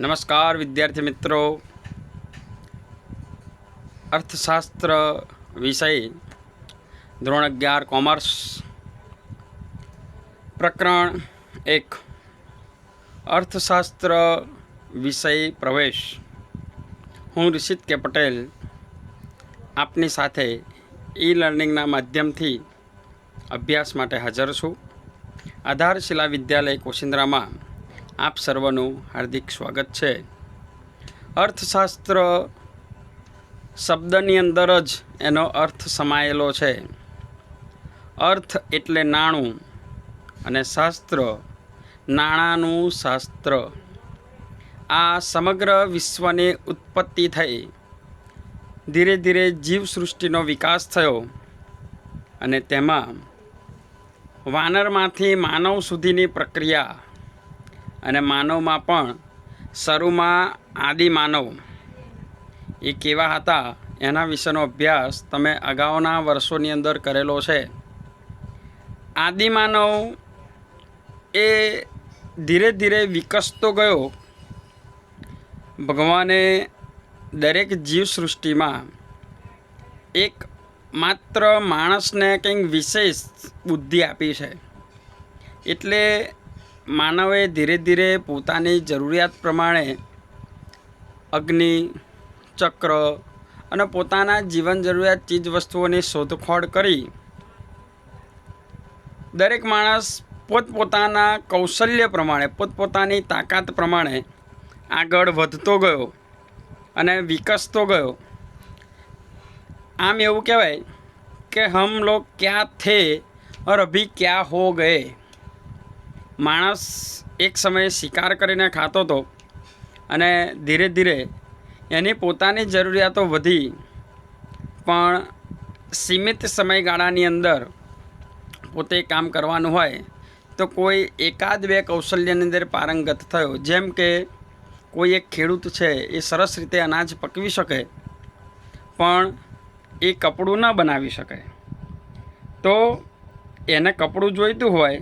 નમસ્કાર વિદ્યાર્થી મિત્રો, અર્થશાસ્ત્ર વિષય ધોરણ 11 કોમર્સ પ્રકરણ 1 અર્થશાસ્ત્ર વિષય પ્રવેશ। હું ઋષિત કે પટેલ આપની સાથે ઈ લર્નિંગના માધ્યમથી અભ્યાસ માટે હાજર છું। આધારશિલા વિદ્યાલય કોશિંદ્રામાં આપ સર્વનું હાર્દિક સ્વાગત છે। અર્થશાસ્ત્ર શબ્દની અંદર જ એનો અર્થ સમાયેલો છે। અર્થ એટલે નાણું અને શાસ્ત્ર નાણાંનું શાસ્ત્ર। આ સમગ્ર વિશ્વની ઉત્પત્તિ થઈ, ધીરે ધીરે જીવસૃષ્ટિનો વિકાસ થયો અને તેમાં વાનરમાંથી માનવ સુધીની પ્રક્રિયા અને માનવમાં પણ શરૂમાં આદિમાનવ એ કેવા હતા એના વિશેનો અભ્યાસ તમે અગાઉના વર્ષોની અંદર કરેલો છે। આદિમાનવ એ ધીરે ધીરે વિકસતો ગયો। ભગવાને દરેક જીવસૃષ્ટિમાં એક માત્ર માણસને કંઈક વિશેષ બુદ્ધિ આપી છે, એટલે માનવે ધીરે ધીરે પોતાની જરૂરિયાત પ્રમાણે અગ્નિ, ચક્ર અને પોતાના જીવન જરૂરિયાત ચીજ વસ્તુઓની શોધખોળ કરી દરેક માણસ પોતપોતાના કૌશલ્ય પ્રમાણે, પોતપોતાની તાકાત પ્રમાણે આગળ વધતો ગયો અને વિકસતો ગયો। આમ એવું કહેવાય કે હમ લોગ ક્યાં થે और अभी क्या हो गए। માણસ એક સમયે શિકાર કરીને ખાતો હતો અને ધીરે ધીરે એની પોતાની જરૂરિયાતો વધી, પણ સીમિત સમયગાળાની અંદર પોતે કામ કરવાનું હોય તો કોઈ એકાદ બે કૌશલ્યની અંદર પારંગત થયો। જેમ કે કોઈ એક ખેડૂત છે, એ સરસ રીતે અનાજ પકવી શકે પણ એ કપડું ન બનાવી શકે, તો એને કપડું જોઈતું હોય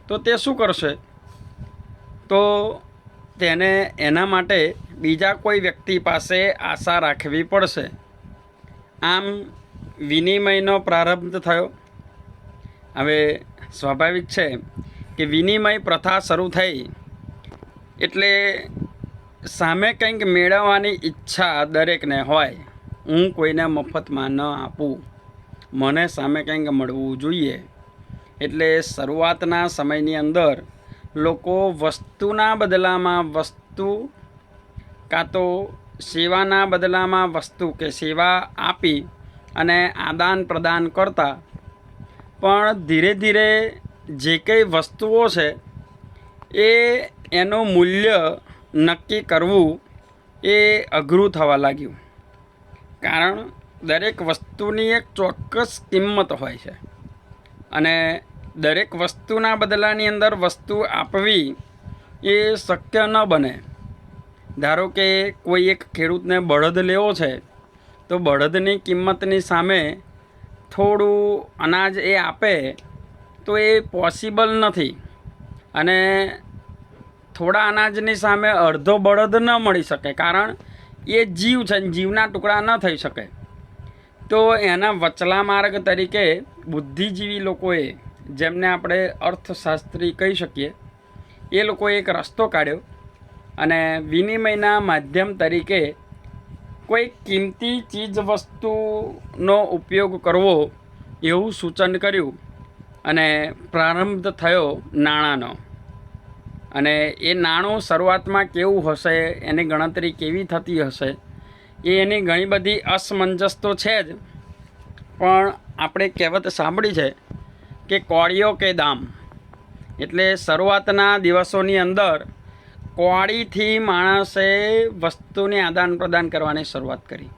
તો તે શું કરશે? તો તેને એના માટે બીજા કોઈ વ્યક્તિ પાસે આશા રાખવી પડશે। આમ વિનિમયનો પ્રારંભ થયો। હવે સ્વાભાવિક છે કે વિનિમય પ્રથા શરૂ થઈ એટલે સામે કંઈક મેળવવાની ઈચ્છા દરેકને હોય। હું કોઈને મફતમાં ન આપું, મને સામે કંઈક મળવું જોઈએ। એટલે શરૂઆતના સમયની અંદર લોકો વસ્તુના બદલામાં વસ્તુ કાં તો સેવાના બદલામાં વસ્તુ કે સેવા આપી અને આદાન પ્રદાન કરતા, પણ ધીરે ધીરે જે કંઈ વસ્તુઓ છે એ એનું મૂલ્ય નક્કી કરવું એ અઘરું થવા લાગ્યું। કારણ દરેક વસ્તુની એક ચોક્કસ કિંમત હોય છે અને દરેક વસ્તુના બદલાની અંદર વસ્તુ આપવી એ શક્ય ન બને। ધારો કે કોઈ એક ખેડૂતને બળદ લેવો છે, તો બળદની કિંમતની સામે થોડું અનાજ એ આપે તો એ પોસિબલ નથી, અને થોડા અનાજની સામે અડધો બળદ ન મળી શકે, કારણ એ જીવ છે, જીવના ટુકડા ન થઈ શકે। તો એના વચલા માર્ગ તરીકે બુદ્ધિજીવી લોકોએ, જેમને આપણે અર્થશાસ્ત્રી કહી શકીએ, એ લોકોએ એક રસ્તો કાઢ્યો અને વિનિમયના માધ્યમ તરીકે કોઈ કિંમતી ચીજ વસ્તુનો ઉપયોગ કરવો એવું સૂચન કર્યું અને પ્રારંભ થયો નાણાંનો। અને એ નાણું શરૂઆતમાં કેવું હશે, એની ગણતરી કેવી થતી હશે, એની ઘણી બધી અસમંજસ તો છે જ, પણ આપણે કહેવત સાંભળી છે કે કौड़ियों के दाम। એટલે શરૂઆતના દિવસોની અંદર કौड़ीથી માણસે વસ્તુની આદાન પ્રદાન કરવાની શરૂઆત કરી।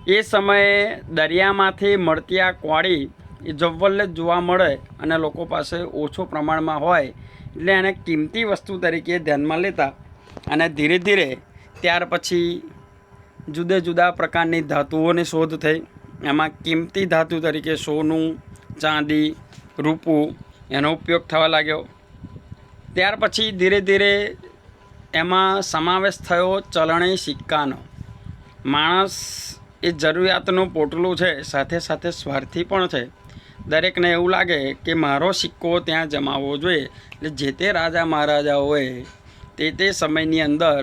એ સમયે દરિયામાંથી મળતી આ કौड़ी એ જવ્વલ્લે જોવા મળે અને લોકો પાસે ઓછું પ્રમાણમાં હોય, એટલે એને કિંમતી વસ્તુ તરીકે ધ્યાનમાં લેતા અને ધીરે ધીરે ત્યાર પછી જુદા જુદા પ્રકારની ધાતુઓની શોધ થઈ। એમાં કિંમતી ધાતુ તરીકે સોનું, ચાંદી, રૂપું એનો ઉપયોગ થવા લાગ્યો। ત્યાર પછી ધીરે ધીરે એમાં સમાવેશ થયો ચલણી સિક્કાનો. માણસ એ જરૂરિયાતનું પોટલું છે, સાથે સાથે સ્વાર્થી પણ છે. દરેકને એવું લાગે કે મારો સિક્કો ત્યાં જમાવવો જોઈએ. એટલે જે તે રાજા મહારાજાઓએ તે સમયની અંદર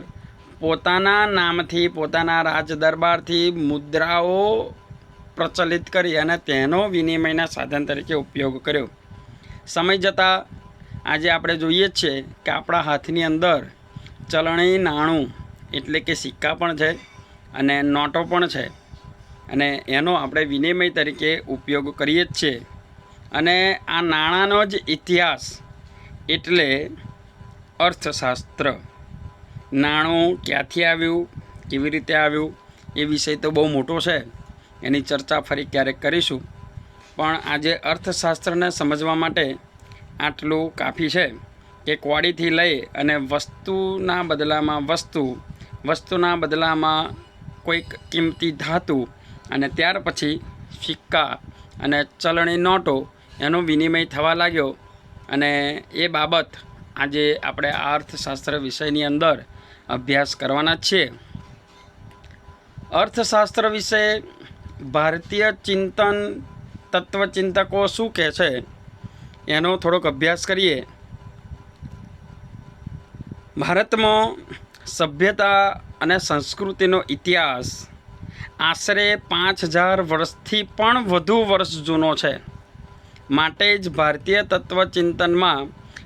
પોતાના નામથી, પોતાના રાજ દરબારથી મુદ્રાઓ પ્રચલિત કરી અને તેનો વિનિમયના સાધન તરીકે ઉપયોગ કર્યો. સમય જતાં આજે આપણે જોઈએ જ છીએ કે આપણા હાથની અંદર ચલણી નાણું એટલે કે સિક્કા પણ છે અને નોટો પણ છે, અને એનો આપણે વિનિમય તરીકે ઉપયોગ કરીએ જ છીએ. અને આ નાણાંનો જ ઇતિહાસ એટલે અર્થશાસ્ત્ર. નાણું ક્યાંથી આવ્યું, કેવી રીતે આવ્યું, એ વિષય તો બહુ મોટો છે, એની ચર્ચા ફરી ક્યારેક કરીશું. પણ આજે અર્થશાસ્ત્રને સમજવા માટે આટલું કાફી છે કે કોડીથી લઈ અને વસ્તુના બદલામાં વસ્તુના બદલામાં કોઈક કિંમતી ધાતુ, અને ત્યાર પછી સિક્કા અને ચલણી નોટો એનો વિનિમય થવા લાગ્યો. અને એ બાબત આજે આપણે આ અર્થશાસ્ત્ર વિષયની અંદર અભ્યાસ કરવાના જ છીએ. અર્થશાસ્ત્ર વિશે ભારતીય ચિંતન તત્વચિંતકો શું કહે છે એનો થોડોક અભ્યાસ કરીએ. ભારતમાં સભ્યતા અને સંસ્કૃતિનો ઇતિહાસ આશરે 5000 વર્ષથી પણ વધુ વર્ષ જૂનો છે. માટે જ ભારતીય તત્વચિંતનમાં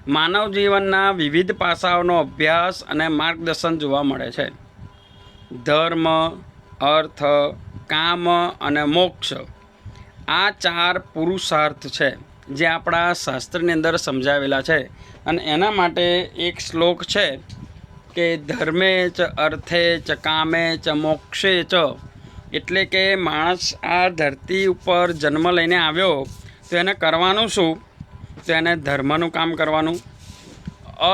માનવ જીવનના વિવિધ પાસાઓનો અભ્યાસ અને માર્ગદર્શન જોવા મળે છે. ધર્મ, અર્થ, કામ અને મોક્ષ, આ 4 પુરુષાર્થ છે જે આપણા શાસ્ત્રની અંદર સમજાવેલા છે. અને એના માટે એક શ્લોક છે કે ધર્મે ચ અર્થે ચ કામે ચ મોક્ષે ચ, એટલે કે માણસ આ ધરતી ઉપર જન્મ લઈને આવ્યો તો એને કરવાનું શું? તો એને ધર્મનું કામ કરવાનું.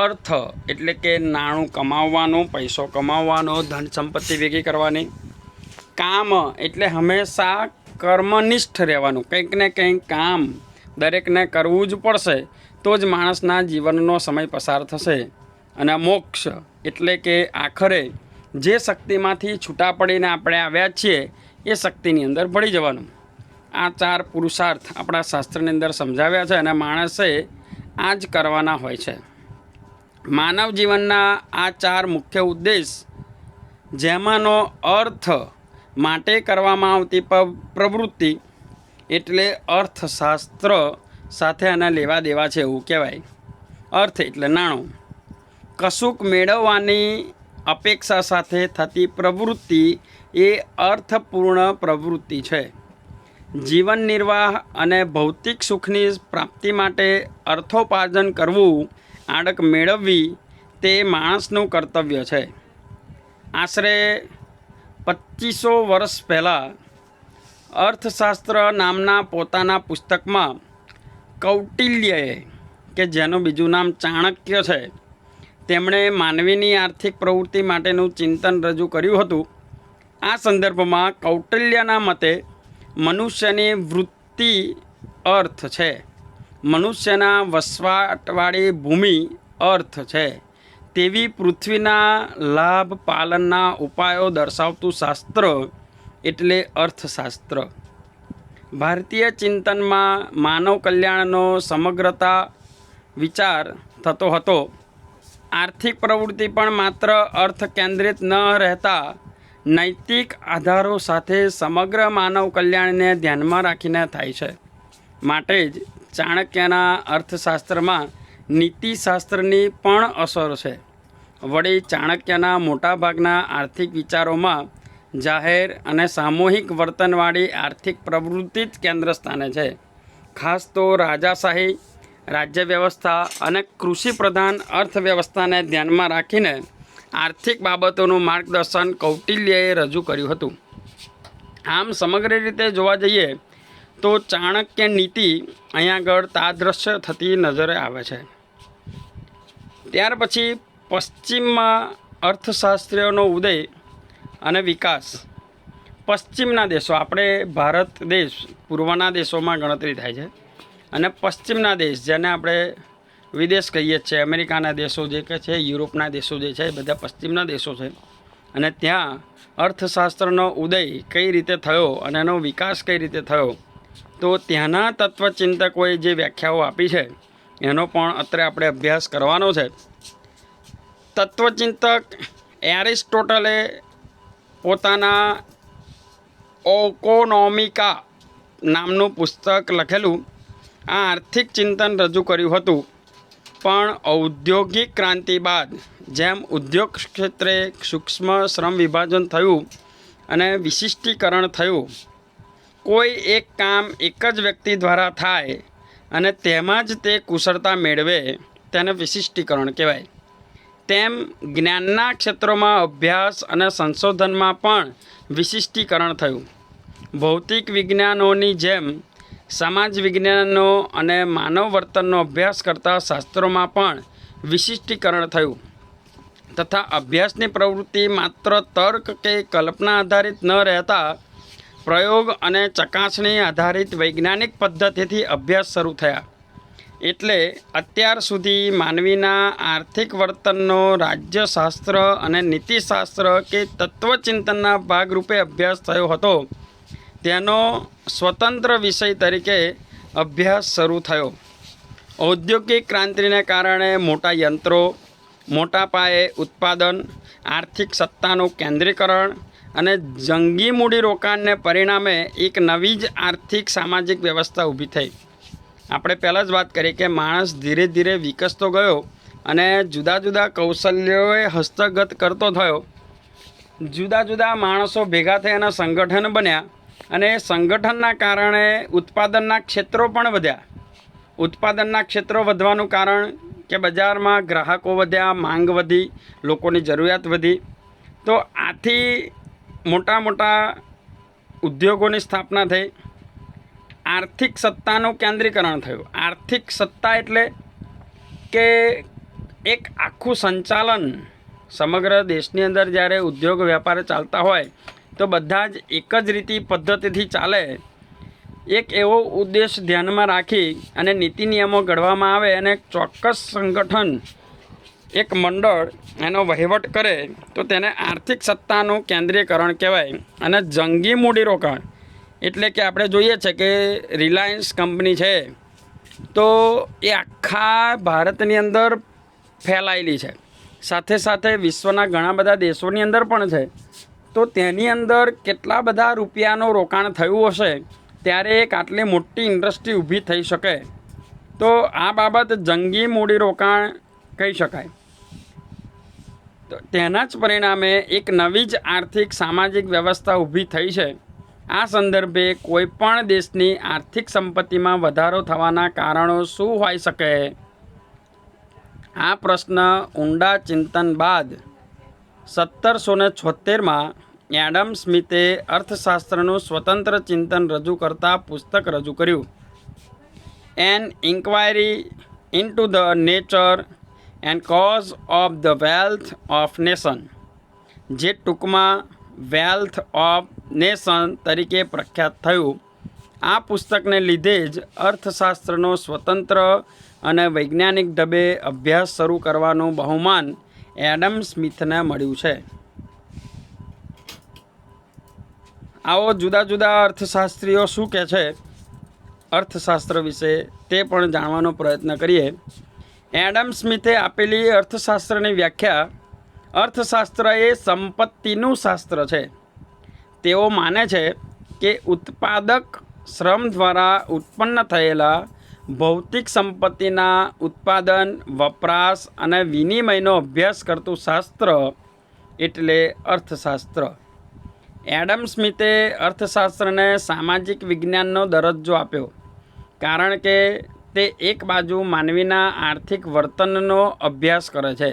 અર્થ એટલે કે નાણું કમાવવાનું, પૈસો કમાવવાનો, ધન સંપત્તિ ભેગી કરવાની. કામ એટલે હંમેશા કર્મનિષ્ઠ રહેવાનું, કંઈક ને કંઈક કામ દરેકને કરવું જ પડશે, તો જ માણસના જીવનનો સમય પસાર થશે. અને મોક્ષ એટલે કે આખરે જે શક્તિમાંથી છૂટા પડીને આપણે આવ્યા છીએ એ શક્તિની અંદર ભળી જવાનું. આ 4 પુરુષાર્થ આપણા શાસ્ત્રની અંદર સમજાવ્યા છે અને માણસે આ જ કરવાના હોય છે. માનવ જીવનના આ 4 મુખ્ય ઉદ્દેશ, જેમાંનો અર્થ માટે કરવામાં આવતી પ્રવૃત્તિ એટલે અર્થશાસ્ત્ર સાથે આના લેવા દેવા છે એવું કહેવાય. અર્થ એટલે નાણું. કશુંક મેળવવાની અપેક્ષા સાથે થતી પ્રવૃત્તિ એ અર્થપૂર્ણ પ્રવૃત્તિ છે. જીવન નિર્વાહ અને ભૌતિક સુખની પ્રાપ્તિ માટે અર્થોપાર્જન કરવું, આવક મેળવવી તે માણસનું કર્તવ્ય છે. આશરે 2500 વર્ષ પહેલાં અર્થશાસ્ત્ર નામના પોતાના પુસ્તકમાં કૌટિલ્યએ, કે જેનું બીજું નામ ચાણક્ય છે, તેમણે માનવીની આર્થિક પ્રવૃત્તિ માટેનું ચિંતન રજૂ કર્યું હતું. આ સંદર્ભમાં કૌટિલ્યના મતે મનુષ્યની વૃત્તિ અર્થ છે, મનુષ્યના વસવાટવાળી ભૂમિ અર્થ છે, તેવી પૃથ્વીના લાભ પાલનના ઉપાયો દર્શાવતું શાસ્ત્ર એટલે અર્થશાસ્ત્ર. ભારતીય ચિંતનમાં માનવ કલ્યાણનો સમગ્રતા વિચાર થતો હતો. આર્થિક પ્રવૃત્તિ પણ માત્ર અર્થ કેન્દ્રિત ન રહેતા નૈતિક આધારો સાથે સમગ્ર માનવ કલ્યાણને ધ્યાનમાં રાખીને થાય છે. માટે જ ચાણક્યના અર્થશાસ્ત્રમાં નીતિશાસ્ત્રની પણ અસર છે. વળી ચાણક્યના મોટાભાગના આર્થિક વિચારોમાં જાહેર અને સામૂહિક વર્તનવાળી આર્થિક પ્રવૃત્તિ જ કેન્દ્ર સ્થાને છે. ખાસ તો રાજાશાહી રાજ્ય વ્યવસ્થા અને કૃષિ પ્રધાન અર્થવ્યવસ્થાને ધ્યાનમાં રાખીને આર્થિક બાબતોનું માર્ગદર્શન કૌટિલ્યએ રજૂ કર્યું હતું. આમ સમગ્ર રીતે જોવા જઈએ તો ચાણક્ય નીતિ અહીંયા આગળ તાદૃશ્ય થતી નજરે આવે છે. ત્યાર પછી પશ્ચિમમાં અર્થશાસ્ત્રીઓનો ઉદય અને વિકાસ. પશ્ચિમના દેશો, આપણે ભારત દેશ પૂર્વના દેશોમાં ગણતરી થાય છે, અને પશ્ચિમના દેશ જેને આપણે વિદેશ કહીએ છીએ, અમેરિકાના દેશો જે કે છે, યુરોપના દેશો જે છે, એ બધા પશ્ચિમના દેશો છે. અને ત્યાં અર્થશાસ્ત્રનો ઉદય કઈ રીતે થયો અને એનો વિકાસ કઈ રીતે થયો, તો ત્યાંના તત્વચિંતકોએ જે વ્યાખ્યાઓ આપી છે એનો પણ અત્રે આપણે અભ્યાસ કરવાનો છે. તત્વચિંતક એરિસ્ટોટલે પોતાના ઓકોનોમિકા નામનું પુસ્તક લખેલું આ આર્થિક ચિંતન રજૂ કર્યું હતું. પણ ઔદ્યોગિક ક્રાંતિ બાદ જેમ ઉદ્યોગ ક્ષેત્રે સૂક્ષ્મ શ્રમ વિભાજન થયું અને વિશિષ્ટીકરણ થયું, કોઈ એક કામ એક જ વ્યક્તિ દ્વારા થાય અને તેમાં જ તે કુશળતા મેળવે, તેને વિશિષ્ટીકરણ કહેવાય. તેમ જ્ઞાનના ક્ષેત્રોમાં અભ્યાસ અને સંશોધનમાં પણ વિશિષ્ટીકરણ થયું. ભૌતિક વિજ્ઞાનોની જેમ સમાજ વિજ્ઞાનો અને માનવ વર્તનનો અભ્યાસ કરતા શાસ્ત્રોમાં પણ વિશિષ્ટીકરણ થયું તથા અભ્યાસની પ્રવૃત્તિ માત્ર તર્ક કે કલ્પના આધારિત ન રહેતા પ્રયોગ અને ચકાસણી આધારિત વૈજ્ઞાનિક પદ્ધતિથી અભ્યાસ શરૂ થયા. એટલે અત્યાર સુધી માનવીના આર્થિક વર્તનનો રાજ્યશાસ્ત્ર અને નીતિશાસ્ત્ર કે તત્વચિંતનના ભાગરૂપે અભ્યાસ થયો હતો તેનો સ્વતંત્ર વિષય તરીકે અભ્યાસ શરૂ થયો. ઔદ્યોગિક ક્રાંતિને કારણે મોટા યંત્રો, મોટા પાયે ઉત્પાદન, આર્થિક સત્તાનું કેન્દ્રીકરણ અને જંગી મૂડીરોકાણને પરિણામે એક નવી જ આર્થિક સામાજિક વ્યવસ્થા ઊભી થઈ. આપણે પહેલાં જ વાત કરી કે માણસ ધીરે ધીરે વિકસતો ગયો અને જુદા જુદા કૌશલ્યોએ હસ્તગત કરતો થયો. જુદા જુદા માણસો ભેગા થઈ અને સંગઠન બન્યા અને સંગઠનના કારણે ઉત્પાદનના ક્ષેત્રો પણ વધ્યા. ઉત્પાદનના ક્ષેત્રો વધવાનું કારણ કે બજારમાં ગ્રાહકો વધ્યા, માંગ વધી, લોકોની જરૂરિયાત વધી. તો આથી મોટા મોટા ઉદ્યોગોની સ્થાપના થઈ. આર્થિક સત્તાનું કેન્દ્રીકરણ થયું. આર્થિક સત્તા એટલે કે એક આખું સંચાલન સમગ્ર દેશની અંદર જ્યારે ઉદ્યોગ વેપાર ચાલતા હોય તો બધા જ એક જ રીતિ પદ્ધતિથી ચાલે. એક એવો ઉદ્દેશ ધ્યાનમાં રાખી અને નીતિ નિયમો ઘડવામાં આવે અને એક ચોક્કસ સંગઠન, એક મંડળ એનો વહીવટ કરે તો તેને આર્થિક સત્તાનું કેન્દ્રીયકરણ કહેવાય. અને જંગી મૂડીરોકાણ એટલે કે આપણે જોઈએ છે કે રિલાયન્સ કંપની છે તો એ આખા ભારતની અંદર ફેલાયેલી છે, સાથે સાથે વિશ્વના ઘણા બધા દેશોની અંદર પણ છે. તો તેની અંદર કેટલા બધા રૂપિયાનું રોકાણ થયું હશે ત્યારે એક આટલી મોટી ઇન્ડસ્ટ્રી ઊભી થઈ શકે. તો આ બાબત જંગી મૂડીરોકાણ કહી શકાય. તો તેના જ પરિણામે એક નવી જ આર્થિક સામાજિક વ્યવસ્થા ઊભી થઈ છે. આ સંદર્ભે કોઈપણ દેશની આર્થિક સંપત્તિમાં વધારો થવાના કારણો શું હોઈ શકે? આ પ્રશ્ન ઊંડા ચિંતન બાદ 1776માં એડમ સ્મિથે અર્થશાસ્ત્રનું સ્વતંત્ર ચિંતન રજૂ કરતા પુસ્તક રજૂ કર્યું, an inquiry into the nature and cause of the wealth of nation, જે ટૂંકમાં વેલ્થ ઓફ નેશન તરીકે પ્રખ્યાત થયું. આ પુસ્તકને લીધે જ અર્થશાસ્ત્રનો સ્વતંત્ર અને વૈજ્ઞાનિક ઢબે અભ્યાસ શરૂ કરવાનું બહુમાન એડમ સ્મિથને મળ્યું છે. આવો જુદા જુદા અર્થશાસ્ત્રીઓ શું કહે છે અર્થશાસ્ત્ર વિશે તે પણ જાણવાનો પ્રયત્ન કરીએ. એડમ સ્મિથે આપેલી અર્થશાસ્ત્રની વ્યાખ્યા: અર્થશાસ્ત્ર એ સંપત્તિનું શાસ્ત્ર છે. તેઓ માને છે કે ઉત્પાદક શ્રમ દ્વારા ઉત્પન્ન થયેલા ભૌતિક સંપત્તિના ઉત્પાદન, વપરાશ અને વિનિમયનો અભ્યાસ કરતું શાસ્ત્ર એટલે અર્થશાસ્ત્ર. એડમ સ્મિથે અર્થશાસ્ત્રને સામાજિક વિજ્ઞાનનો દરજ્જો આપ્યો કારણ કે તે એક બાજુ માનવીના આર્થિક વર્તનનો અભ્યાસ કરે છે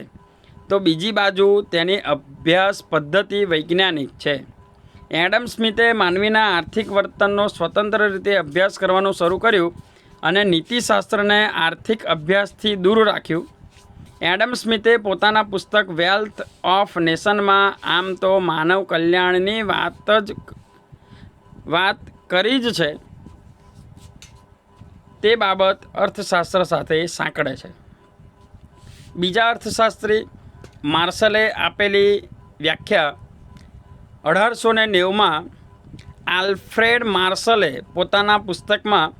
તો બીજી બાજુ તેની અભ્યાસ પદ્ધતિ વૈજ્ઞાનિક છે. એડમ સ્મિથે માનવીના આર્થિક વર્તનનો સ્વતંત્ર રીતે અભ્યાસ કરવાનું શરૂ કર્યું અને નીતિશાસ્ત્રને આર્થિક અભ્યાસથી દૂર રાખ્યું. એડમ સ્મિથે પોતાના પુસ્તક વેલ્થ ઓફ નેશનમાં આમ તો માનવ કલ્યાણની વાત કરી જ છે, તે બાબત અર્થશાસ્ત્ર સાથે સાંકળે છે. બીજા અર્થશાસ્ત્રી માર્શલે આપેલી વ્યાખ્યા 1890માં આલ્ફ્રેડ માર્શલે પોતાના પુસ્તકમાં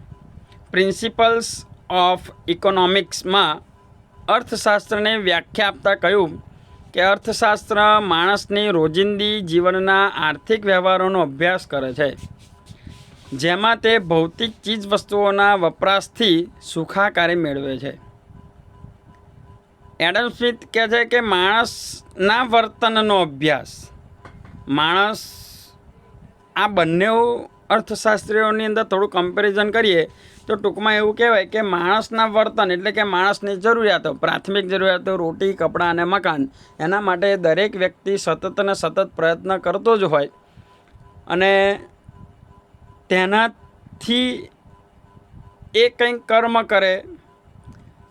પ્રિન્સિપલ્સ ઓફ ઇકોનોમિક્સમાં અર્થશાસ્ત્રની વ્યાખ્યા આપતા કહ્યું કે અર્થશાસ્ત્ર માણસની રોજિંદી જીવનના આર્થિક વ્યવહારોનો અભ્યાસ કરે છે, જેમાં તે ભૌતિક ચીજવસ્તુઓના વપરાશથી સુખાકારી મેળવે છે. એડમ સ્મિથ કહે છે કે માણસના વર્તનનો અભ્યાસ, માણસ, આ બંને અર્થશાસ્ત્રીઓની અંદર થોડું કમ્પેરિઝન કરીએ તો ટૂંકમાં એવું કહેવાય કે માણસના વર્તન એટલે કે માણસની જરૂરિયાતો, પ્રાથમિક જરૂરિયાતો, રોટી, કપડાં અને મકાન, એના માટે દરેક વ્યક્તિ સતત અને સતત પ્રયત્ન કરતો જ હોય અને તેનાથી એ કંઈક કર્મ કરે,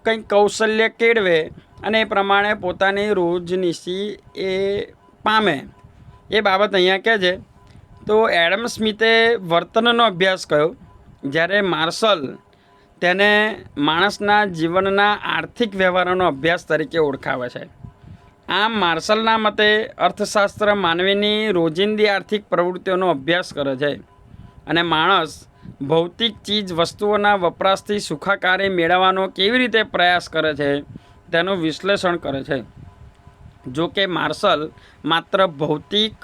કંઈક કૌશલ્ય કેળવે અને એ પ્રમાણે પોતાની રોજનીશી એ પામે, એ બાબત અહીંયા કહે છે. તો એડમ સ્મિથે વર્તનનો અભ્યાસ કર્યો, જ્યારે માર્શલ તેને માણસના જીવનના આર્થિક વ્યવહારોનો અભ્યાસ તરીકે ઓળખાવે છે. આમ માર્શલના મતે અર્થશાસ્ત્ર માનવીની રોજિંદી આર્થિક પ્રવૃત્તિઓનો અભ્યાસ કરે છે અને માણસ ભૌતિક ચીજ વસ્તુઓના વપરાશથી સુખાકારી મેળવવાનો કેવી રીતે પ્રયાસ કરે છે તેનું વિશ્લેષણ કરે છે. જો કે માર્શલ માત્ર ભૌતિક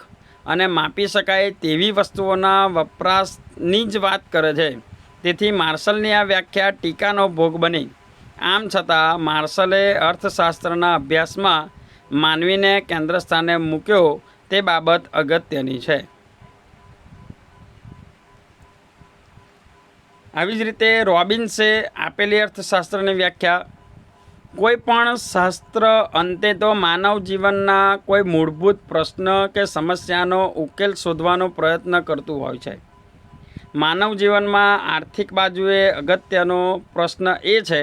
અને માપી શકાય તેવી વસ્તુઓના વપરાશની જ વાત કરે છે, તેથી માર્શલની આ વ્યાખ્યા ટીકાનો ભોગ બની. આમ છતાં માર્શલે અર્થશાસ્ત્રના અભ્યાસમાં માનવીને કેન્દ્ર સ્થાને મૂક્યો તે બાબત અગત્યની છે. આવી જ રીતે રોબિન્સે આપેલી અર્થશાસ્ત્રની વ્યાખ્યા, કોઈ પણ શાસ્ત્ર અંતે તો માનવ જીવનના કોઈ મૂળભૂત પ્રશ્ન કે સમસ્યાનો ઉકેલ શોધવાનો પ્રયત્ન કરતું હોય છે. માનવ જીવનમાં આર્થિક બાજુએ અગત્યનો પ્રશ્ન એ છે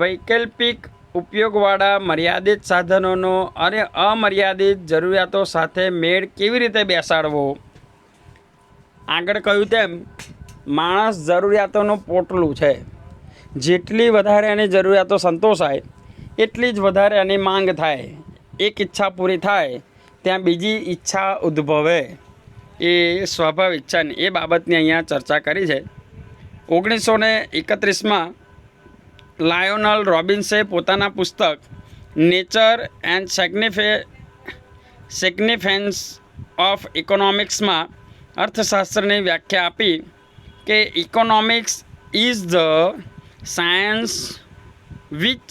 વૈકલ્પિક ઉપયોગવાળા મર્યાદિત સાધનોનો અને અમર્યાદિત જરૂરિયાતો સાથે મેળ કેવી રીતે બેસાડવો. આગળ કહ્યું તેમ માણસ જરૂરિયાતોનું પોટલું છે. જેટલી વધારે એની જરૂરિયાતો સંતોષાય એટલી જ વધારે એની માંગ થાય. એક ઈચ્છા પૂરી થાય ત્યાં બીજી ઈચ્છા ઉદ્ભવે, એ સ્વાભાવિક છે ને એ બાબતની અહીંયા ચર્ચા કરી છે. 1931માં લાયોનલ રોબિન્સે પોતાના પુસ્તક નેચર એન્ડ સિગ્નિફિકન્સ ઓફ ઇકોનોમિક્સમાં અર્થશાસ્ત્રની વ્યાખ્યા આપી કે economics is the science which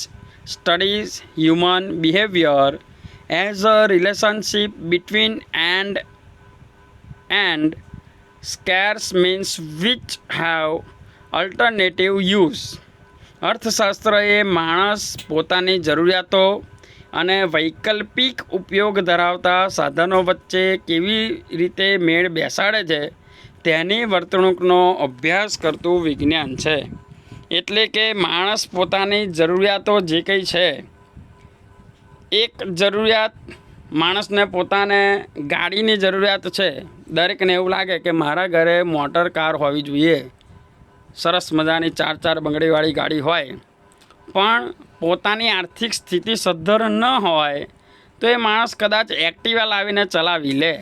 studies human behaviour as a relationship between and scarce means which have alternative use. અર્થશાસ્ત્ર એ માણસ પોતાની જરૂરિયાતો અને વૈકલ્પિક ઉપયોગ ધરાવતા સાધનો વચ્ચે કેવી રીતે મેળ બેસાડે છે તેની વર્તણૂકનો અભ્યાસ કરતું વિજ્ઞાન છે. એટલે કે માણસ પોતાની જરૂરિયાતો જે કંઈ છે, એક જરૂરિયાત માણસને પોતાને ગાડીની જરૂરિયાત છે. દરેકને એવું લાગે કે મારા ઘરે મોટર કાર હોવી જોઈએ, સરસ મજાની 4x4 બંગડીવાળી ગાડી હોય, પણ પોતાની આર્થિક સ્થિતિ સદ્ધર ન હોય તો એ માણસ કદાચ એક્ટિવા લાવીને ચલાવી લે,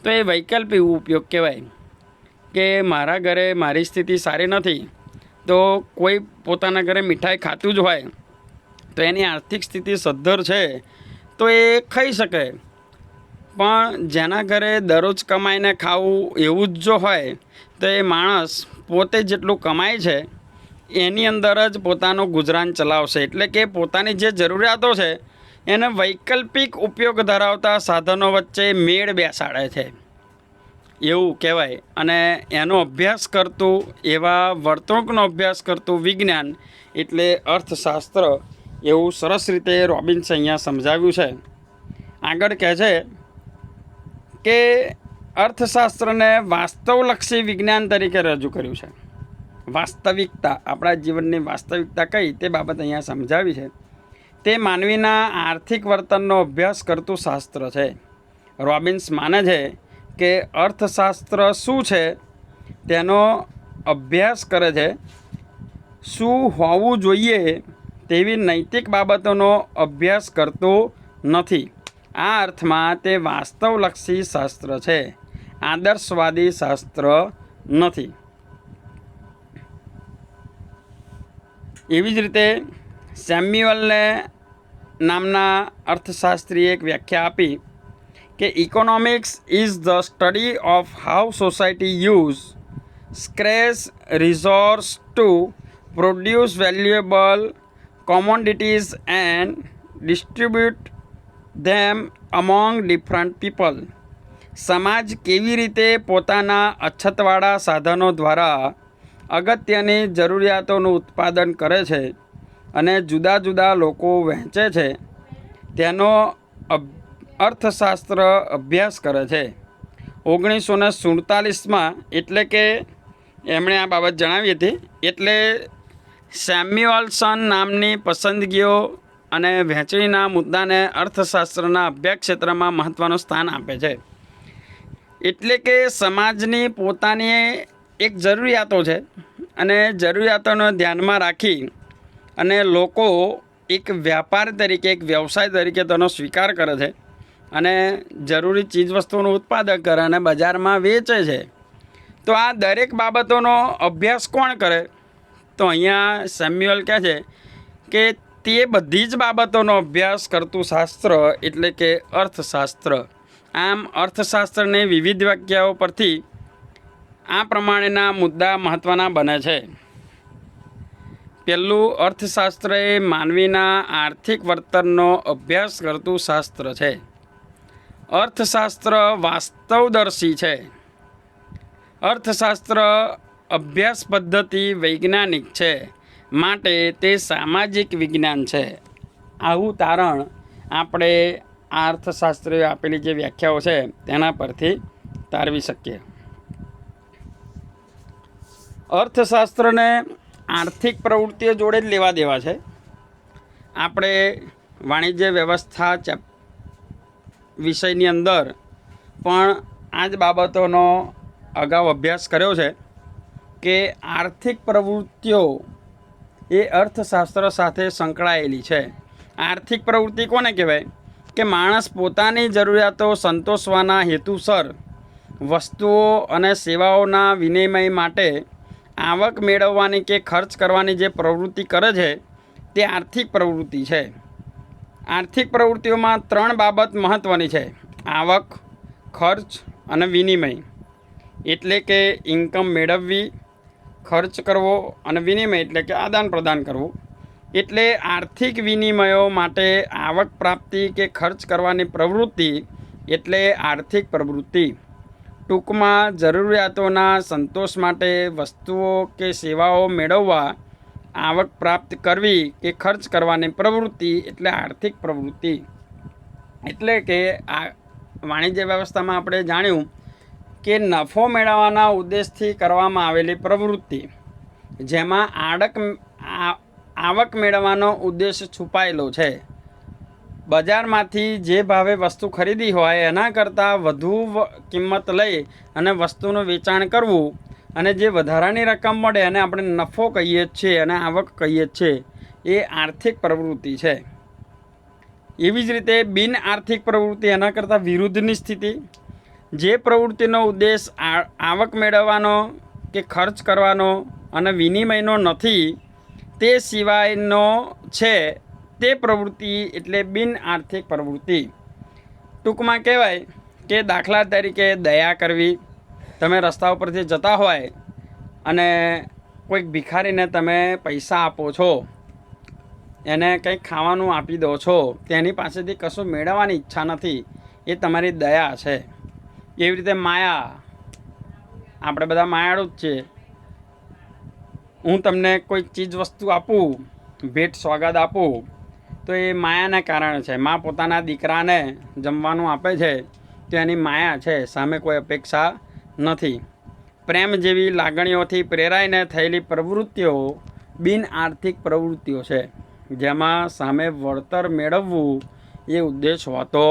તો એ વૈકલ્પિક ઉપયોગ કહેવાય. કે મારા ઘરે મારી સ્થિતિ સારી નથી તો કોઈ પોતાના ઘરે મીઠાઈ ખાતું જ હોય તો એની આર્થિક સ્થિતિ સદ્ધર છે તો એ ખાઈ શકે, પણ જેના ઘરે દરરોજ કમાઈને ખાવું એવું જ જો હોય તો એ માણસ પોતે જેટલું કમાય છે એની અંદર જ પોતાનું ગુજરાન ચલાવશે. એટલે કે પોતાની જે જરૂરિયાતો છે એને વૈકલ્પિક ઉપયોગ ધરાવતા સાધનો વચ્ચે મેળ બેસાડે છે એવું કહેવાય. અને એનો અભ્યાસ કરતું, એવા વર્તણૂકનો અભ્યાસ કરતું વિજ્ઞાન એટલે અર્થશાસ્ત્ર, એવું સરસ રીતે રોબિન્સે અહીંયા સમજાવ્યું છે. આગળ કહે છે કે અર્થશાસ્ત્રને વાસ્તવલક્ષી વિજ્ઞાન તરીકે રજૂ કર્યું છે. વાસ્તવિકતા, આપણા જીવનની વાસ્તવિકતા કઈ તે બાબત અહીંયા સમજાવી છે. તે માનવીના આર્થિક વર્તનનો અભ્યાસ કરતું શાસ્ત્ર છે. રોબિન્સ માને છે કે અર્થશાસ્ત્ર શું છે તેનો અભ્યાસ કરે છે, શું હોવું જોઈએ તેવી નૈતિક બાબતોનો અભ્યાસ કરતું નથી. આ અર્થમાં તે વાસ્તવલક્ષી શાસ્ત્ર છે, આદર્શવાદી શાસ્ત્ર નથી. એવી જ રીતે સેમ્યુઅલને નામના અર્થશાસ્ત્રીએ એક વ્યાખ્યા આપી કે economics is the study of how society use scarce resource to produce valuable commodities and distribute them among different people. સમાજ કેવી રીતે પોતાના અછતવાળા સાધનો દ્વારા અગત્યની જરૂરિયાતોનું ઉત્પાદન કરે છે અને જુદા જુદા લોકો વહેંચે છે તેનો અર્થશાસ્ત્ર અભ્યાસ કરે છે. 1947માં એટલે કે એમણે આ બાબત જણાવી હતી. એટલે સેમ્યુઅલસન નામની પસંદગીઓ અને વહેંચણીના મુદ્દાને અર્થશાસ્ત્રના અભ્યાસ ક્ષેત્રમાં મહત્ત્વનું સ્થાન આપે છે. એટલે કે સમાજની પોતાની એક જરૂરિયાતો છે અને જરૂરિયાતોને ધ્યાનમાં રાખી અને લોકો એક વ્યાપાર તરીકે, એક વ્યવસાય તરીકે તેનો સ્વીકાર કરે છે અને જરૂરી ચીજવસ્તુઓનું ઉત્પાદન કરે અને બજારમાં વેચે છે. તો આ દરેક બાબતોનો અભ્યાસ કોણ કરે? તો અહીંયા સેમ્યુઅલ કહે છે કે તે બધી જ બાબતોનો અભ્યાસ કરતું શાસ્ત્ર એટલે કે અર્થશાસ્ત્ર. આમ અર્થશાસ્ત્રની વિવિધ વ્યાખ્યાઓ પરથી આ પ્રમાણેના મુદ્દા મહત્ત્વના બને છે. પહેલું, અર્થશાસ્ત્ર એ માનવીના આર્થિક વર્તનનો અભ્યાસ કરતું શાસ્ત્ર છે. અર્થશાસ્ત્ર વાસ્તવદર્શી છે. અર્થશાસ્ત્ર અભ્યાસ પદ્ધતિ વૈજ્ઞાનિક છે, માટે તે સામાજિક વિજ્ઞાન છે. આવું તારણ આપણે આ અર્થશાસ્ત્રીએ આપેલી જે વ્યાખ્યાઓ છે તેના પરથી તારવી શકીએ. અર્થશાસ્ત્રને આર્થિક પ્રવૃત્તિઓ જોડે જ લેવા દેવા છે. આપણે વાણિજ્ય વ્યવસ્થા વિષયની અંદર પણ આ જ બાબતોનો અગાઉ અભ્યાસ કર્યો છે કે આર્થિક પ્રવૃત્તિઓ એ અર્થશાસ્ત્ર સાથે સંકળાયેલી છે. આર્થિક પ્રવૃત્તિ કોને કહેવાય? કે માણસ પોતાની જરૂરિયાતો સંતોષવાના હેતુસર વસ્તુઓ અને સેવાઓના વિનિમય માટે આવક મેળવવાની કે ખર્ચ કરવાની જે પ્રવૃત્તિ કરે છે તે આર્થિક પ્રવૃત્તિ છે. આર્થિક પ્રવૃત્તિઓમાં 3 બાબત મહત્ત્વની છે: આવક, ખર્ચ અને વિનિમય. એટલે કે ઇન્કમ મેળવવી, ખર્ચ કરવો અને વિનિમય એટલે કે આદાન પ્રદાન કરવું. એટલે આર્થિક વિનિમયો માટે આવક પ્રાપ્તિ કે ખર્ચ કરવાની પ્રવૃત્તિ એટલે આર્થિક પ્રવૃત્તિ. ટૂંકમાં જરૂરિયાતોના સંતોષ માટે વસ્તુઓ કે સેવાઓ મેળવવા, આવક પ્રાપ્ત કરવી કે ખર્ચ કરવાની પ્રવૃત્તિ એટલે આર્થિક પ્રવૃત્તિ. એટલે કે આ વાણિજ્ય વ્યવસ્થામાં આપણે જાણ્યું કે નફો મેળવવાના ઉદ્દેશથી કરવામાં આવેલી પ્રવૃત્તિ, જેમાં આવક મેળવવાનો ઉદ્દેશ છુપાયેલો છે. બજારમાંથી જે ભાવે વસ્તુ ખરીદી હોય એના કરતાં વધુ કિંમત લઈ અને વસ્તુનું વેચાણ કરવું અને જે વધારાની રકમ મળે એને આપણે નફો કહીએ છીએ અને આવક કહીએ છીએ. એ આર્થિક પ્રવૃત્તિ છે. એવી જ રીતે બિન આર્થિક પ્રવૃત્તિ એના કરતાં વિરુદ્ધની સ્થિતિ, જે પ્રવૃત્તિનો ઉદ્દેશ આવક મેળવવાનો કે ખર્ચ કરવાનો અને વિનિમયનો નથી તે સિવાયનો છે, તે પ્રવૃત્તિ એટલે બિન આર્થિક પ્રવૃત્તિ. ટૂંકમાં કહેવાય કે દાખલા તરીકે દયા કરવી. તમે રસ્તા ઉપરથી જતા હોય અને કોઈક ભિખારીને તમે પૈસા આપો છો, એને કંઈક ખાવાનું આપી દો છો, તેની પાસેથી કશું મેળવવાની ઈચ્છા નથી, એ તમારી દયા છે. એવી રીતે માયા, આપણે બધા માયાળુ જ છીએ. હું તમને કોઈક ચીજ વસ્તુ આપું, ભેટ સોગાદ આપું તો એ માયાના કારણે છે. મા પોતાના દીકરાને જમવાનું આપે છે તો એની માયા છે, સામે કોઈ અપેક્ષા નથી. પ્રેમ જેવી લાગણીઓથી પ્રેરાઈને થયેલી પ્રવૃત્તિઓ બિન આર્થિક પ્રવૃત્તિઓ છે, જેમાં સામે વળતર મેળવવું એ ઉદ્દેશ હોતો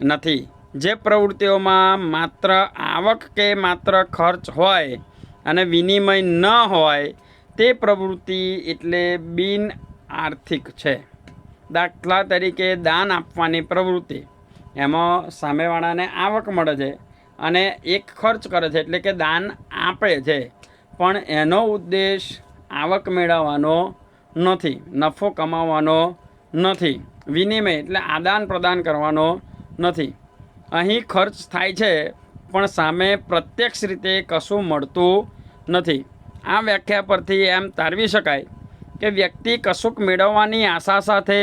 નથી. જે પ્રવૃત્તિઓમાં માત્ર આવક કે માત્ર ખર્ચ હોય અને વિનિમય ન હોય તે પ્રવૃત્તિ એટલે બિન આર્થિક છે. દાખલા તરીકે દાન આપવાની પ્રવૃત્તિ, એમાં સામેવાળાને આવક મળે છે અને એક ખર્ચ કરે છે, એટલે કે દાન આપે છે, પણ એનો ઉદ્દેશ આવક મેળવવાનો નથી, નફો કમાવાનો નથી, વિનિમય એટલે આદાન પ્રદાન કરવાનો નથી. અહીં ખર્ચ થાય છે પણ સામે પ્રત્યક્ષ રીતે કશું મળતું નથી. આ વ્યાખ્યા પરથી એમ તારવી શકાય કે વ્યક્તિ કશુંક મેળવવાની આશા સાથે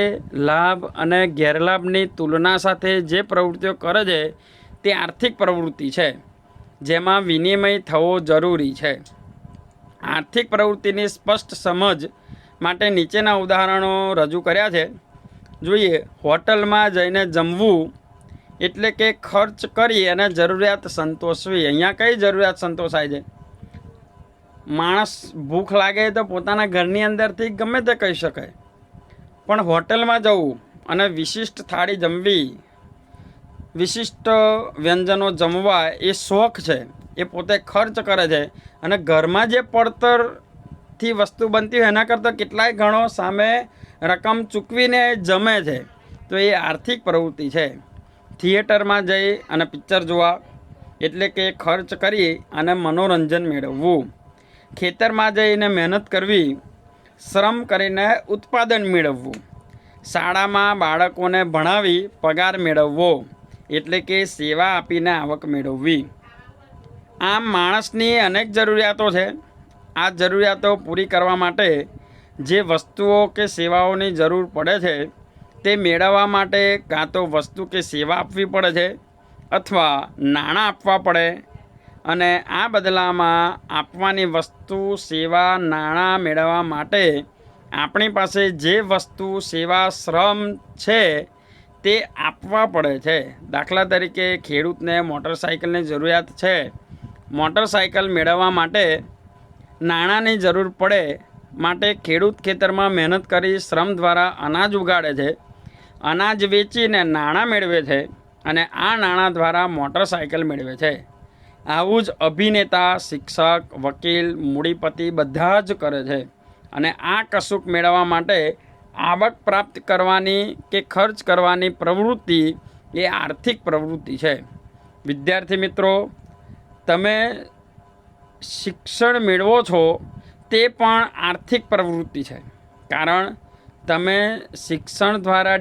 લાભ અને ગેરલાભની તુલના સાથે જે પ્રવૃત્તિઓ કરે છે તે આર્થિક પ્રવૃત્તિ છે, જેમાં વિનિમય થવો જરૂરી છે. આર્થિક પ્રવૃત્તિની સ્પષ્ટ સમજ માટે નીચેના ઉદાહરણો રજૂ કર્યા છે. જોઈએ, હોટલમાં જઈને જમવું એટલે કે ખર્ચ કરી અને જરૂરિયાત સંતોષવી. અહીંયા કઈ જરૂરિયાત સંતોષાય છે? માણસ ભૂખ લાગે તો પોતાના ઘરની અંદરથી ગમે તે કહી શકાય, પણ હોટલમાં જવું અને વિશિષ્ટ થાળી જમવી, વિશિષ્ટ વ્યંજનો જમવા એ શોખ છે, એ પોતે ખર્ચ કરે છે. અને ઘરમાં જે પડતરથી વસ્તુ બનતી હોય એના કરતાં કેટલાય ગણો સામે રકમ ચૂકવીને જમે છે, તો એ આર્થિક પ્રવૃત્તિ છે. થિયેટરમાં જઈ અને પિક્ચર જોવા એટલે કે ખર્ચ કરી અને મનોરંજન મેળવવું. ખેતરમાં જઈને મહેનત કરવી, શ્રમ કરીને ઉત્પાદન મેળવવું. શાળામાં બાળકોને ભણાવી પગાર મેળવવો એટલે કે સેવા આપીને આવક મેળવવી. આમ માણસની અનેક જરૂરિયાતો છે. આ જરૂરિયાતો પૂરી કરવા માટે જે વસ્તુઓ કે સેવાઓની જરૂર પડે છે તે મેળવવા માટે કાં તો વસ્તુ કે સેવા આપવી પડે છે અથવા નાણાં આપવા પડે, અને આ બદલામાં આપવાની વસ્તુ, સેવા, નાણાં મેળવવા માટે આપણી પાસે જે વસ્તુ, સેવા, શ્રમ છે તે આપવા પડે છે. દાખલા તરીકે ખેડૂતને મોટરસાઇકલની જરૂરિયાત છે. મોટરસાઇકલ મેળવવા માટે નાણાંની જરૂર પડે, માટે ખેડૂત ખેતરમાં મહેનત કરી શ્રમ દ્વારા અનાજ ઉગાડે છે, અનાજ વેચીને નાણાં મેળવે છે અને આ નાણાં દ્વારા મોટરસાઇકલ મેળવે છે. આવું જ અભિનેતા, શિક્ષક, વકીલ, મૂડીપતિ બધા જ કરે છે. અને આ કશુંક મેળવવા માટે આવક પ્રાપ્ત કરવાની કે ખર્ચ કરવાની પ્રવૃત્તિ એ આર્થિક પ્રવૃત્તિ છે. વિદ્યાર્થી મિત્રો, તમે શિક્ષણ મેળવો છો તે પણ આર્થિક પ્રવૃત્તિ છે, કારણ તમે શિક્ષણ દ્વારા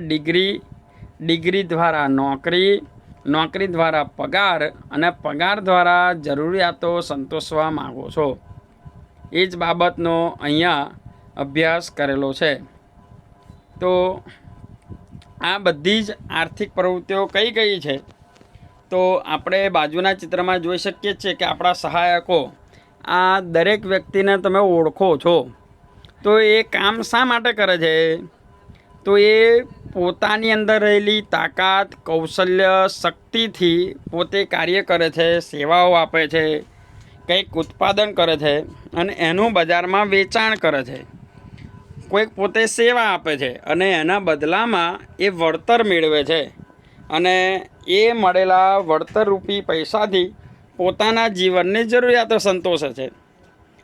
ડિગ્રી દ્વારા નોકરી દ્વારા પગાર અને પગાર દ્વારા જરૂરિયાતો સંતોષવા માગો છો. એ જ બાબતનો અહીંયા અભ્યાસ કરેલો છે. તો આ બધી જ આર્થિક પ્રવૃત્તિઓ કઈ કઈ છે? તો આપણે બાજુના ચિત્રમાં જોઈ શકીએ છીએ કે આપણા સહાયકો, આ દરેક વ્યક્તિને તમે ઓળખો છો. તો એ કામ શા માટે કરે છે? તો એ પોતાની અંદર રહેલી તાકાત, કૌશલ્ય, શક્તિથી પોતે કાર્ય કરે છે, સેવાઓ આપે છે, કંઈક ઉત્પાદન કરે છે અને એનું બજારમાં વેચાણ કરે છે. કોઈક પોતે સેવા આપે છે અને એના બદલામાં એ વળતર મેળવે છે, અને એ મળેલા વળતરરૂપી પૈસાથી પોતાના જીવનની જરૂરિયાતો સંતોષે છે.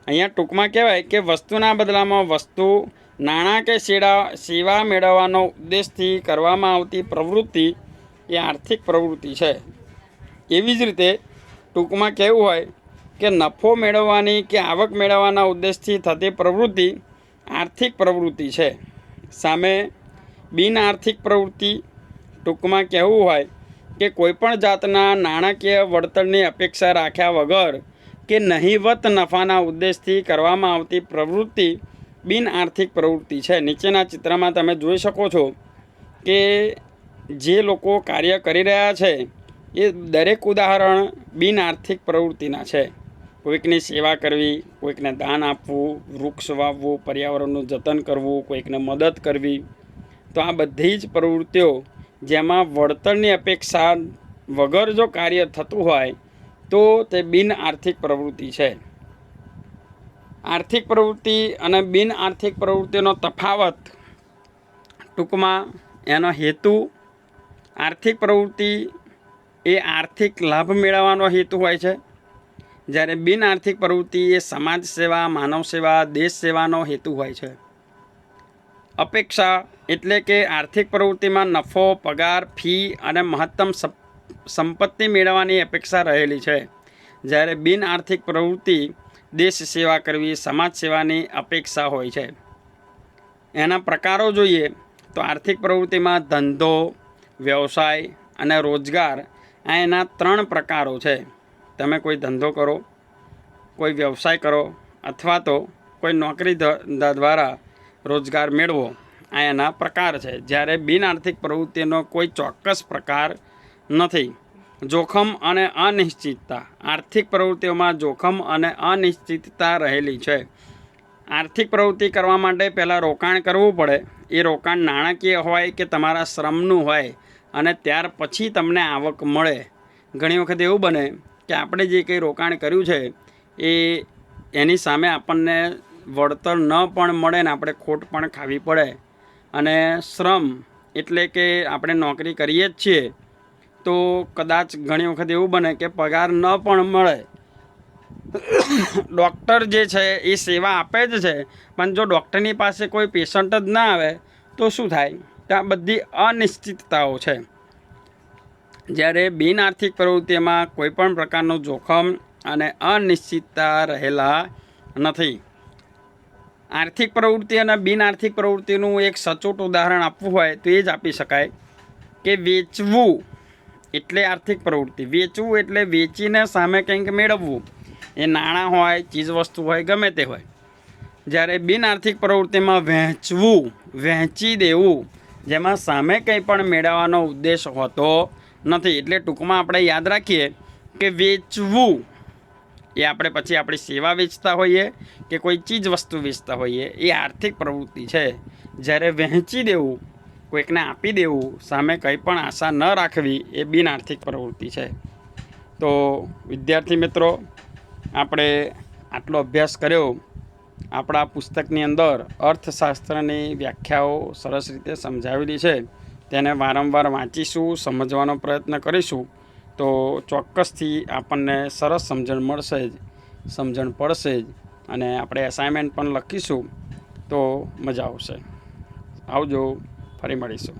અહીંયા ટૂંકમાં કહેવાય કે વસ્તુના બદલામાં વસ્તુ, નાણાં કે સેવા મેળવવાનો ઉદ્દેશથી કરવામાં આવતી પ્રવૃત્તિ એ આર્થિક પ્રવૃત્તિ છે. એવી જ રીતે ટૂંકમાં કહેવું હોય કે નફો મેળવવાની કે આવક મેળવવાના ઉદ્દેશથી થતી પ્રવૃત્તિ આર્થિક પ્રવૃત્તિ છે. સામે બિન આર્થિક પ્રવૃત્તિ, ટૂંકમાં કહેવું હોય કે કોઈપણ જાતના નાણાકીય વળતરની અપેક્ષા રાખ્યા વગર કે નહિવત નફાના ઉદ્દેશથી કરવામાં આવતી પ્રવૃત્તિ બિન આર્થિક પ્રવૃત્તિ છે. નીચેના ચિત્રમાં તમે જોઈ શકો છો કે જે લોકો કાર્ય કરી રહ્યા છે એ દરેક ઉદાહરણ બિન આર્થિક પ્રવૃત્તિના છે. કોઈકની સેવા કરવી, કોઈકને દાન આપવું, વૃક્ષ વાવવું, પર્યાવરણનું જતન કરવું, કોઈકને મદદ કરવી. તો આ બધી જ પ્રવૃત્તિઓ જેમાં વળતરની અપેક્ષા વગર જો કાર્ય થતું હોય તો તે બિન આર્થિક પ્રવૃત્તિ છે. આર્થિક પ્રવૃત્તિ અને બિન આર્થિક પ્રવૃત્તિનો તફાવત, ટૂંકમાં એનો હેતુ, આર્થિક પ્રવૃત્તિ એ આર્થિક લાભ મેળવવાનો હેતુ હોય છે, જ્યારે બિન આર્થિક પ્રવૃત્તિ એ સમાજ સેવા, માનવ સેવા, દેશ સેવાનો હેતુ હોય છે. અપેક્ષા એટલે કે આર્થિક પ્રવૃત્તિમાં નફો, પગાર, ફી અને મહત્તમ સંપત્તિ મેળવવાની અપેક્ષા રહેલી છે. જ્યારે બિન આર્થિક પ્રવૃત્તિ દેશ સેવા કરવી, સમાજ સેવાની અપેક્ષા હોય છે. એના પ્રકારો જોઈએ તો આર્થિક પ્રવૃત્તિમાં ધંધો, વ્યવસાય અને રોજગાર, આ એના 3 પ્રકારો છે. તમે કોઈ ધંધો કરો, કોઈ વ્યવસાય કરો અથવા તો કોઈ નોકરી ધંધા દ્વારા રોજગાર મેળવો, આ એના પ્રકાર છે. જ્યારે બિન આર્થિક પ્રવૃત્તિનો કોઈ ચોક્કસ પ્રકાર નથી. જોખમ અને અનિશ્ચિતતા. આર્થિક પ્રવૃત્તિઓમાં જોખમ અને અનિશ્ચિતતા રહેલી છે. આર્થિક પ્રવૃત્તિ કરવા માટે પહેલાં રોકાણ કરવું પડે. એ રોકાણ નાણાકીય હોય કે તમારા શ્રમનું હોય અને ત્યાર પછી તમને આવક મળે. ઘણી વખત એવું બને કે આપણે જે કંઈ રોકાણ કર્યું છે એની સામે આપણને વળતર ન પણ મળે ને આપણે ખોટ પણ ખાવી પડે. અને શ્રમ એટલે કે આપણે નોકરી કરીએ જ છીએ તો કદાચ ઘણી વખત એવું બને કે પગાર ન પણ મળે. ડૉક્ટર જે છે એ સેવા આપે જ છે, પણ જો ડૉક્ટરની પાસે કોઈ પેશન્ટ જ ના આવે તો શું થાય? ત્યાં બધી અનિશ્ચિતતાઓ છે. જ્યારે બિન આર્થિક પ્રવૃત્તિમાં કોઈપણ પ્રકારનું જોખમ અને અનિશ્ચિતતા રહેલા નથી. આર્થિક પ્રવૃત્તિ અને બિન આર્થિક પ્રવૃત્તિનું એક સચોટ ઉદાહરણ આપવું હોય તો એ જ આપી શકાય કે વેચવું એટલે આર્થિક પ્રવૃત્તિ. વેચવું એટલે વેચીને સામે કંઈક મેળવવું. એ નાણાં હોય, ચીજવસ્તુ હોય, ગમે તે હોય. જ્યારે બિન આર્થિક પ્રવૃત્તિમાં વહેંચવું, વહેંચી દેવું, જેમાં સામે કંઈ પણ મેળવવાનો ઉદ્દેશ હોતો નથી. એટલે ટૂંકમાં આપણે યાદ રાખીએ કે વેચવું એ આપણે પછી આપણી સેવા વેચતા હોઈએ કે કોઈ ચીજ વસ્તુ વેચતા હોઈએ એ આર્થિક પ્રવૃત્તિ છે. જ્યારે વહેંચી દેવું, કોઈકને આપી દેવું, સામે કંઈ પણ આશા ન રાખવી, એ બિન આર્થિક પ્રવૃત્તિ છે. તો વિદ્યાર્થી મિત્રો, આપણે આટલો અભ્યાસ કર્યો. આપણા પુસ્તકની અંદર અર્થશાસ્ત્રની વ્યાખ્યાઓ સરસ રીતે સમજાવેલી છે. તેને વારંવાર વાંચીશું, સમજવાનો પ્રયત્ન કરીશું તો ચોક્કસથી આપણને સરસ સમજણ મળશે જ, સમજણ પડશે જ. અને આપણે એસાઇનમેન્ટ પણ લખીશું તો મજા આવશે. આવજો, ફરી મળીશું.